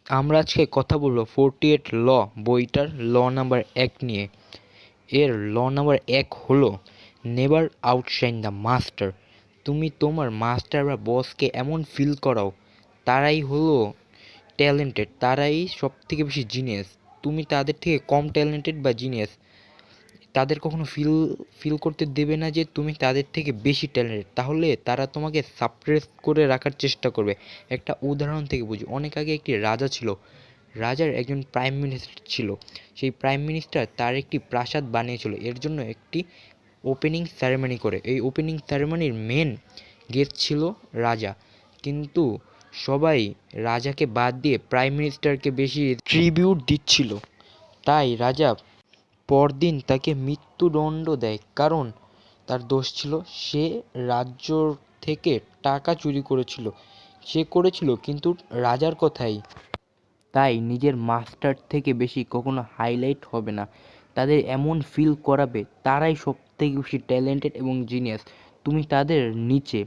আমরা আজকে কথা বলবো 48 ল বইটার ল নাম্বার 1 নিয়ে। এর ল নাম্বার 1 হলো নেভার আউটশাইন দ্য মাস্টার। তুমি তোমার মাস্টার বা বসকে এমন ফিল করাও তারাই হলো ট্যালেন্টেড, তারাই সব থেকে বেশি জিনিয়াস। তুমি তাদের থেকে কম ট্যালেন্টেড বা জিনিয়াস তাদের কখনো ফিল ফিল করতে দেবে না যে তুমি তাদের থেকে বেশি ট্যালেন্টেড, তাহলে তারা তোমাকে সাপ্রেস করে রাখার চেষ্টা করবে। একটা উদাহরণ থেকে বুঝি, অনেক আগে একটি রাজা ছিল। রাজার একজন প্রাইম মিনিস্টার ছিল। সেই প্রাইম মিনিস্টার তার একটি প্রাসাদ বানিয়েছিল, এর জন্য একটি ওপেনিং সেরেমনি করে। এই ওপেনিং সেরেমনির মেন গেস্ট ছিল রাজা, কিন্তু সবাই রাজাকে বাদ দিয়ে প্রাইম মিনিস্টারকে বেশি ট্রিবিউট দিচ্ছিল। তাই রাজা পরদিন তাকে মৃত্যুদণ্ড দেয়, কারণ তার দোষ ছিল সে রাজ্য থেকে টাকা চুরি করেছিল। সে করেছিল কিন্তু রাজার কথাই। তাই নিজের মাস্টার থেকে বেশি কখনো হাইলাইট হবে না, তাদের এমন ফিল করাবে তারাই সব থেকে বেশি ট্যালেন্টেড এবং জিনিয়াস, তুমি তাদের নিচে।